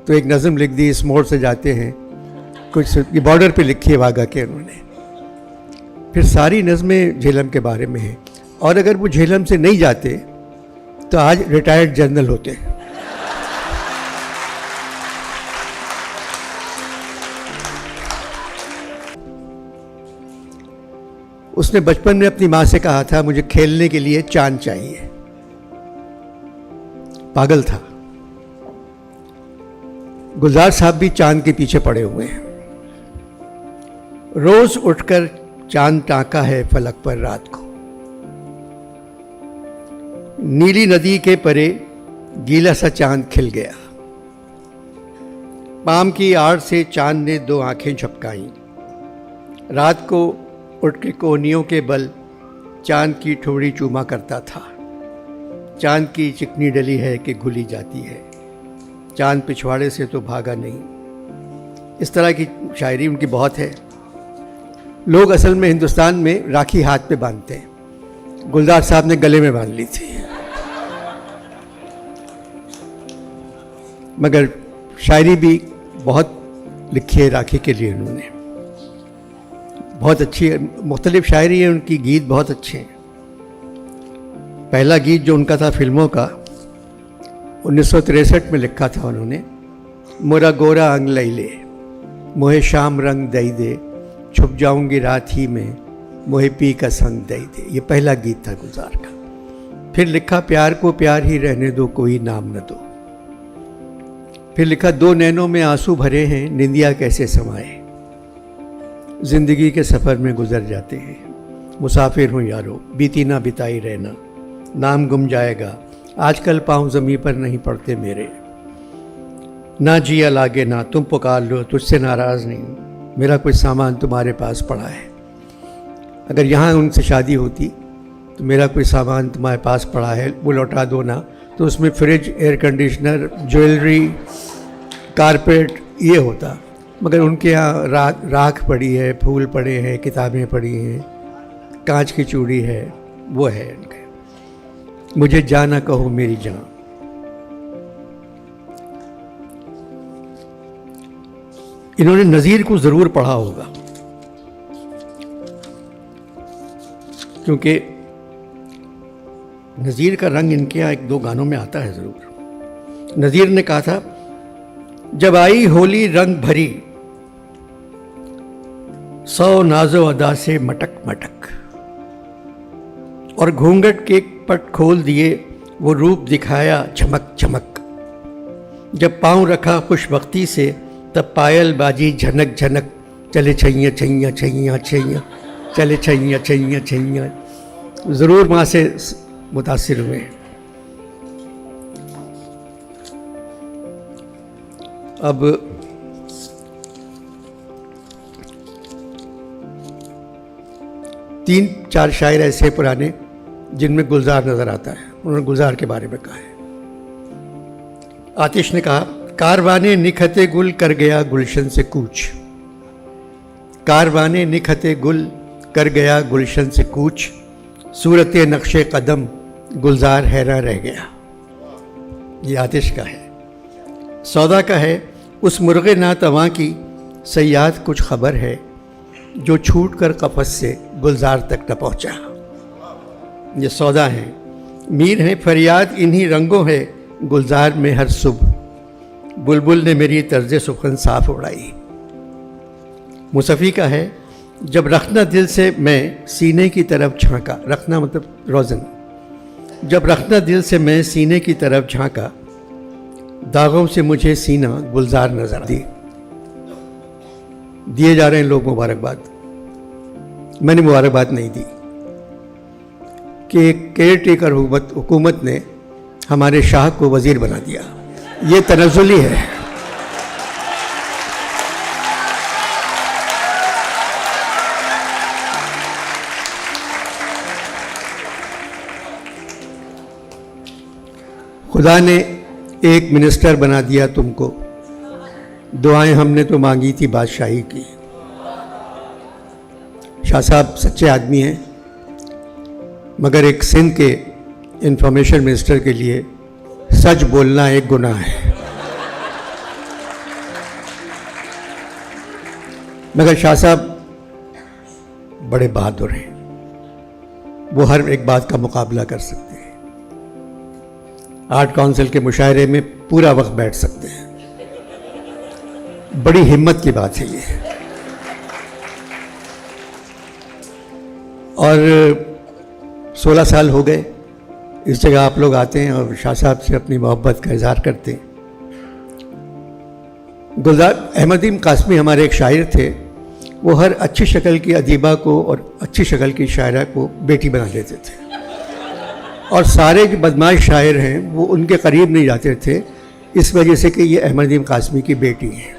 तो एक नज़म लिख दी, इस मोड़ से जाते हैं, कुछ ये बॉर्डर पे लिखी है वाघा के उन्होंने। फिर सारी नज़में झेलम के बारे में हैं, और अगर वो झेलम से नहीं जाते तो आज रिटायर्ड जनरल होते। उसने बचपन में अपनी माँ से कहा था, मुझे खेलने के लिए चांद चाहिए। पागल था। गुलजार साहब भी चांद के पीछे पड़े हुए हैं। रोज उठकर चांद टांका है फलक पर रात को। नीली नदी के परे गीला सा चांद खिल गया। पाम की आड़ से चांद ने दो आंखें झपकाई। रात को उठ के कोहनियों के बल चांद की ठोड़ी चूमा करता था। चांद की चिकनी डली है कि घुली जाती है, चांद पिछवाड़े से तो भागा नहीं। इस तरह की शायरी उनकी बहुत है। लोग असल में हिंदुस्तान में राखी हाथ पे बांधते हैं, गुलजार साहब ने गले में बांध ली थी। मगर शायरी भी बहुत लिखी है राखी के लिए उन्होंने, बहुत अच्छी है, मुख्तलिफ शायरी है उनकी, गीत बहुत अच्छे हैं। पहला गीत जो उनका था फिल्मों का 1963 में लिखा था उन्होंने, मोरा गोरा अंग लैले मोहे शाम रंग दई दे, छुप जाऊंगी रात ही में मोहे पी का संग दई दे। ये पहला गीत था गुलजार का। फिर लिखा प्यार को प्यार ही रहने दो, कोई नाम न दो। फिर लिखा दो नैनों में आंसू भरे हैं, निंदिया कैसे समाए, जिंदगी के सफ़र में गुजर जाते हैं। मुसाफिर हूँ यारो, बीती ना बिताई रहना, नाम गुम जाएगा आजकल पाँव ज़मीं पर नहीं पड़ते मेरे। ना जिया लागे ना तुम पुकार लो, तुझसे नाराज़ नहीं हूँ, मेरा कुछ सामान तुम्हारे पास पड़ा है। अगर यहाँ उनसे शादी होती तो मेरा कोई सामान तुम्हारे पास पड़ा है वो लौटा दो ना, तो उसमें fridge, air conditioner, jewellery, carpet ये होता। मगर उनके यहाँ राख पड़ी है, फूल पड़े हैं, किताबें पड़ी हैं, कांच की चूड़ी है, वो है उनके। मुझे जाना कहो मेरी जान। इन्होंने नज़ीर को ज़रूर पढ़ा होगा, क्योंकि नज़ीर का रंग इनके यहाँ एक दो गानों में आता है ज़रूर। नज़ीर ने कहा था, जब आई होली रंग भरी, सौ नाजो अदा से मटक मटक, और घूंघट के पट खोल दिए वो रूप दिखाया चमक चमक। जब पाँव रखा खुशबख्ती से तब पायल बाजी झनक झनक, चले छैया छैया छैया छैया, चले छैया छैया छैया। ज़रूर माँ से मुतासिर हुए। अब तीन चार शायर ऐसे पुराने जिनमें गुलजार नज़र आता है। उन्होंने गुलजार के बारे में कहा है। आतिश ने कहा, कारवाने निखते गुल कर गया गुलशन से कूच, कारवाने निखते गुल कर गया गुलशन से कूच, सूरत नक्शे कदम गुलजार हैरान रह गया। ये आतिश का है। सौदा का है, उस मुर्गे ना तवां की सयाद कुछ खबर है, जो छूट कर कफस से गुलजार तक न पहुँचा। ये सौदा है। मीर है फरियाद इन्हीं रंगों है गुलजार में हर सुबह, बुलबुल ने मेरी तर्ज सुखन साफ उड़ाई। मुसफ़ी का है, जब रखना दिल से मैं सीने की तरफ झांका, रखना मतलब रोज़न, जब रखना दिल से मैं सीने की तरफ झांका, दागों से मुझे सीना गुलजार नजर दिए जा रहे हैं लोग मुबारकबाद। मैंने मुबारकबाद नहीं दी कि केयर टेकर हुकूमत ने हमारे शाह को वज़ीर बना दिया। ये तनज़्ज़ुली है। खुदा ने एक मिनिस्टर बना दिया तुमको, दुआएं हमने तो मांगी थी बादशाही की। शाह साहब सच्चे आदमी हैं, मगर एक सिंध के इंफॉर्मेशन मिनिस्टर के लिए सच बोलना एक गुनाह है। मगर शाह साहब बड़े बहादुर हैं, वो हर एक बात का मुकाबला कर सकते हैं। आर्ट काउंसिल के मुशायरे में पूरा वक्त बैठ सकते हैं। बड़ी हिम्मत की बात है ये। और 16 साल हो गए इस जगह आप लोग आते हैं और शाह साहब से अपनी मोहब्बत का इजहार करते हैं। गुलजार अहमदीन कासमी हमारे एक शायर थे, वो हर अच्छी शक्ल की अदीबा को और अच्छी शक्ल की शायरा को बेटी बना देते थे, और सारे जो बदमाश शायर हैं वो उनके करीब नहीं जाते थे, इस वजह से कि ये अहमदीन कासमी की बेटी है,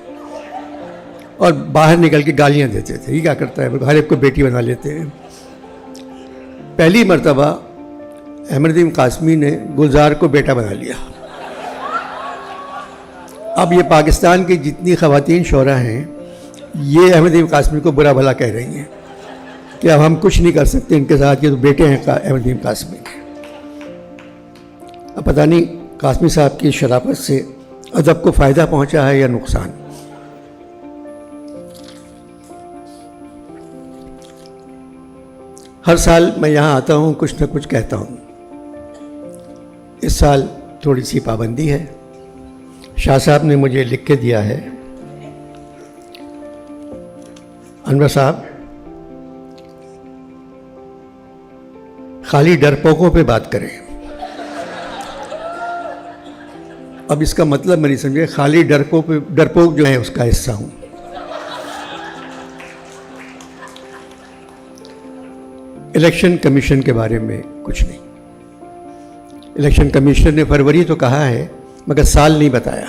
और बाहर निकल के गालियाँ देते थे, ये क्या करता है, हर एक को बेटी बना लेते हैं। पहली मर्तबा अहमदीन कासमी ने गुलजार को बेटा बना लिया। अब ये पाकिस्तान की जितनी ख़वातीन शोरा हैं ये अहमदीन कासमी को बुरा भला कह रही हैं कि अब हम कुछ नहीं कर सकते इनके साथ, ये तो बेटे हैं अहमदीन कासमी के। अब पता नहीं कासमी साहब की शराफत से अदब को फ़ायदा पहुंचा है या नुकसान। हर साल मैं यहाँ आता हूँ, कुछ न कुछ कहता हूँ। इस साल थोड़ी सी पाबंदी है। शाह साहब ने मुझे लिख के दिया है, अनवर साहब खाली डरपोकों पे बात करें। अब इसका मतलब मैं नहीं समझे, खाली डरपोक जो है उसका हिस्सा हूं। इलेक्शन कमीशन के बारे में कुछ नहीं। इलेक्शन कमीशन ने फरवरी तो कहा है मगर साल नहीं बताया।